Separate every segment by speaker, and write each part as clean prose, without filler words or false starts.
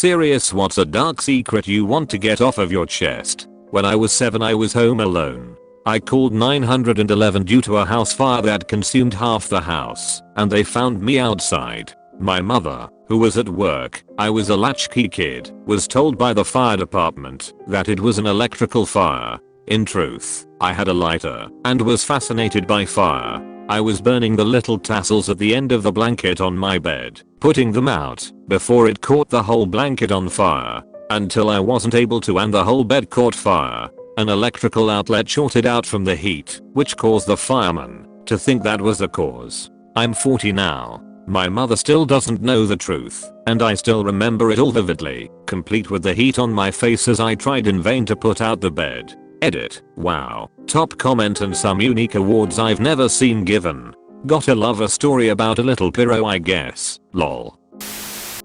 Speaker 1: serious, what's a dark secret you want to get off of your chest? When I was 7 I was home alone. I called 911 due to a house fire that consumed half the house, and they found me outside. My mother, who was at work, I was a latchkey kid, was told by the fire department that it was an electrical fire. In truth, I had a lighter and was fascinated by fire. I was burning the little tassels at the end of the blanket on my bed, putting them out before it caught the whole blanket on fire, until I wasn't able to and the whole bed caught fire. An electrical outlet shorted out from the heat, which caused the fireman to think that was the cause. I'm 40 now. My mother still doesn't know the truth, and I still remember it all vividly, complete with the heat on my face as I tried in vain to put out the bed. Edit. Wow. Top comment and some unique awards I've never seen given. Gotta love a story about a little pyro, I guess. Lol.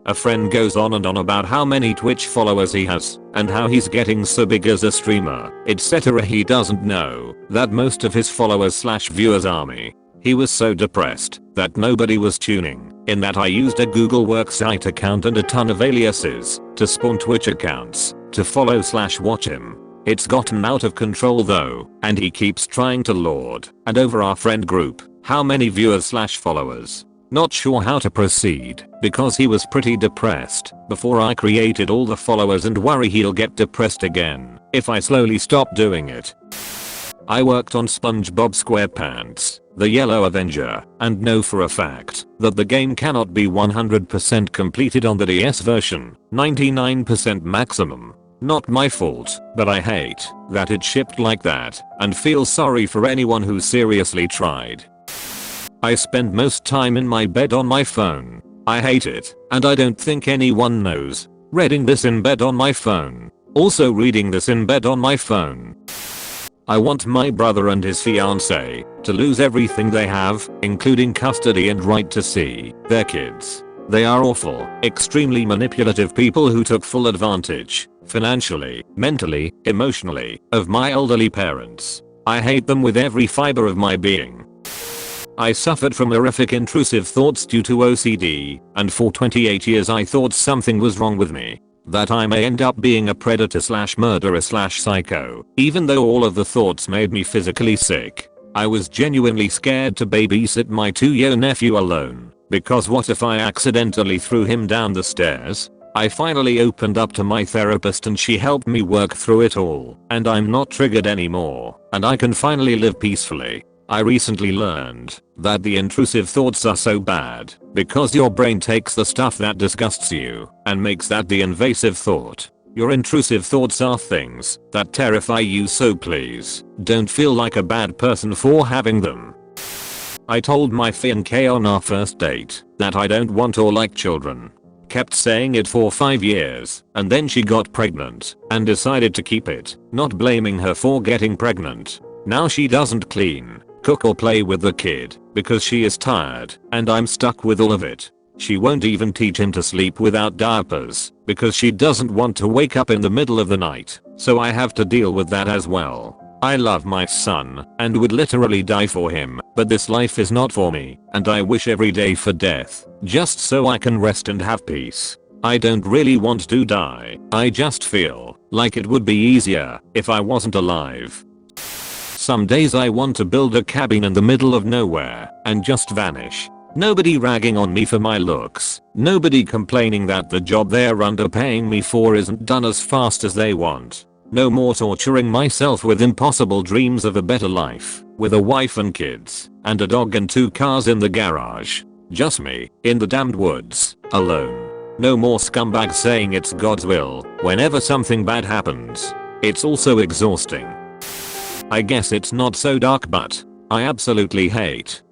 Speaker 1: A friend goes on and on about how many Twitch followers he has, and how he's getting so big as a streamer, etc. He doesn't know that most of his followers/viewers are me. He was so depressed that nobody was tuning in that I used a Google Worksite account and a ton of aliases to spawn Twitch accounts to follow/watch him. It's gotten out of control though, and he keeps trying to lord and over our friend group how many viewers/followers. Not sure how to proceed because he was pretty depressed before I created all the followers and worry he'll get depressed again if I slowly stop doing it. I worked on SpongeBob SquarePants, the Yellow Avenger, and know for a fact that the game cannot be 100% completed on the DS version, 99% maximum. Not my fault, but I hate that it shipped like that and feel sorry for anyone who seriously tried. I spend most time in my bed on my phone. I hate it, and I don't think anyone knows. Reading this in bed on my phone. Also reading this in bed on my phone. I want my brother and his fiance to lose everything they have, including custody and right to see their kids. They are awful, extremely manipulative people who took full advantage, financially, mentally, emotionally, of my elderly parents. I hate them with every fiber of my being. I suffered from horrific intrusive thoughts due to OCD, and for 28 years I thought something was wrong with me. That I may end up being a predator/murderer/psycho, even though all of the thoughts made me physically sick. I was genuinely scared to babysit my 2-year nephew alone, because what if I accidentally threw him down the stairs? I finally opened up to my therapist and she helped me work through it all, and I'm not triggered anymore, and I can finally live peacefully. I recently learned that the intrusive thoughts are so bad because your brain takes the stuff that disgusts you and makes that the invasive thought. Your intrusive thoughts are things that terrify you, so please don't feel like a bad person for having them. I told my fiancée on our first date that I don't want or like children. Kept saying it for 5 years, and then she got pregnant and decided to keep it, not blaming her for getting pregnant. Now she doesn't clean, cook or play with the kid because she is tired, and I'm stuck with all of it. She won't even teach him to sleep without diapers because she doesn't want to wake up in the middle of the night, so I have to deal with that as well. I love my son and would literally die for him, but this life is not for me, and I wish every day for death, just so I can rest and have peace. I don't really want to die, I just feel like it would be easier if I wasn't alive. Some days I want to build a cabin in the middle of nowhere and just vanish. Nobody ragging on me for my looks. Nobody complaining that the job they're underpaying me for isn't done as fast as they want. No more torturing myself with impossible dreams of a better life, with a wife and kids, and a dog and 2 cars in the garage. Just me, in the damned woods, alone. No more scumbags saying it's God's will whenever something bad happens. It's also exhausting. I guess it's not so dark, but I absolutely hate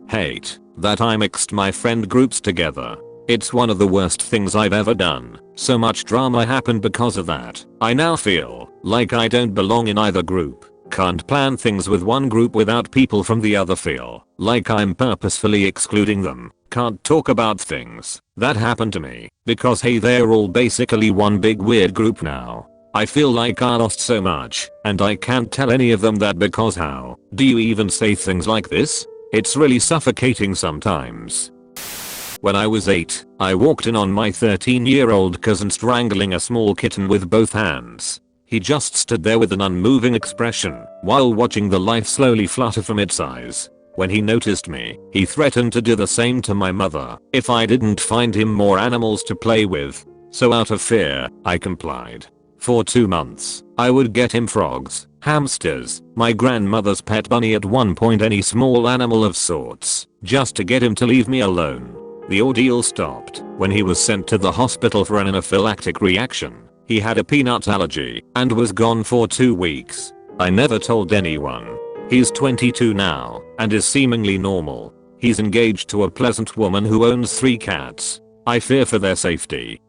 Speaker 1: that I mixed my friend groups together. It's one of the worst things I've ever done. So much drama happened because of that. I now feel like I don't belong in either group. Can't plan things with one group without people from the other. Feel like I'm purposefully excluding them. Can't talk about things that happened to me because hey, they're all basically one big weird group now. I feel like I lost so much, and I can't tell any of them that because how do you even say things like this? It's really suffocating sometimes. When I was 8, I walked in on my 13-year-old cousin strangling a small kitten with both hands. He just stood there with an unmoving expression while watching the life slowly flutter from its eyes. When he noticed me, he threatened to do the same to my mother if I didn't find him more animals to play with. So out of fear, I complied. For 2 months, I would get him frogs, hamsters, my grandmother's pet bunny, at one point any small animal of sorts, just to get him to leave me alone. The ordeal stopped when he was sent to the hospital for an anaphylactic reaction. He had a peanut allergy and was gone for 2 weeks. I never told anyone. He's 22 now and is seemingly normal. He's engaged to a pleasant woman who owns 3 cats. I fear for their safety.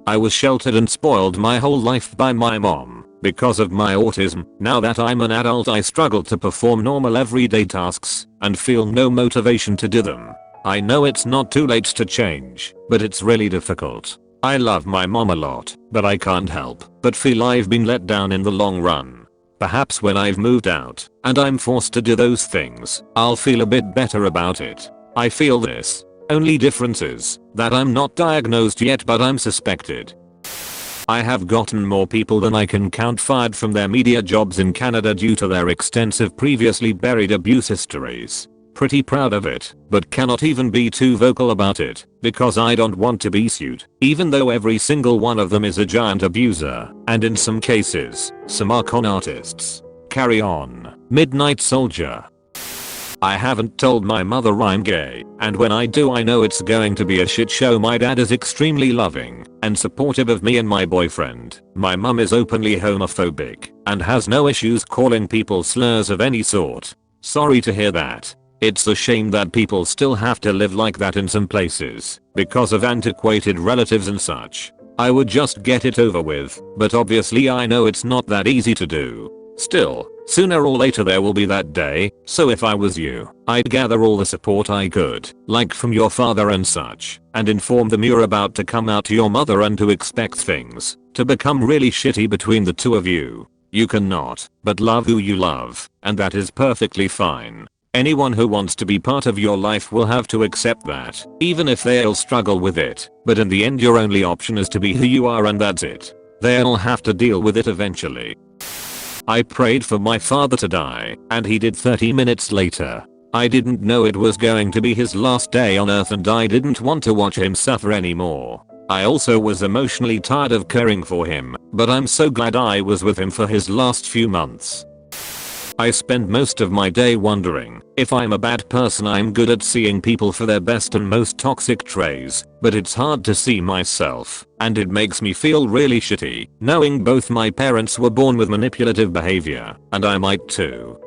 Speaker 1: I was sheltered and spoiled my whole life by my mom because of my autism. Now that I'm an adult, I struggle to perform normal everyday tasks and feel no motivation to do them. I know it's not too late to change, but it's really difficult. I love my mom a lot, but I can't help but feel I've been let down in the long run. Perhaps when I've moved out and I'm forced to do those things, I'll feel a bit better about it. I feel this. Only difference is that I'm not diagnosed yet, but I'm suspected. I have gotten more people than I can count fired from their media jobs in Canada due to their extensive previously buried abuse histories. Pretty proud of it, but cannot even be too vocal about it because I don't want to be sued, even though every single one of them is a giant abuser, and in some cases, some are con artists. Carry on, Midnight Soldier. I haven't told my mother I'm gay, and when I do I know it's going to be a shit show. My dad is extremely loving and supportive of me and my boyfriend. My mum is openly homophobic and has no issues calling people slurs of any sort. Sorry to hear that. It's a shame that people still have to live like that in some places because of antiquated relatives and such. I would just get it over with, but obviously I know it's not that easy to do. Still, sooner or later there will be that day, so if I was you, I'd gather all the support I could, like from your father and such, and inform them you're about to come out to your mother and to expect things to become really shitty between the two of you. You cannot but love who you love, and that is perfectly fine. Anyone who wants to be part of your life will have to accept that, even if they'll struggle with it, but in the end your only option is to be who you are, and that's it. They'll have to deal with it eventually. I prayed for my father to die, and he did 30 minutes later. I didn't know it was going to be his last day on earth, and I didn't want to watch him suffer anymore. I also was emotionally tired of caring for him, but I'm so glad I was with him for his last few months. I spend most of my day wondering if I'm a bad person. I'm good at seeing people for their best and most toxic traits, but it's hard to see myself, and it makes me feel really shitty knowing both my parents were born with manipulative behavior, and I might too.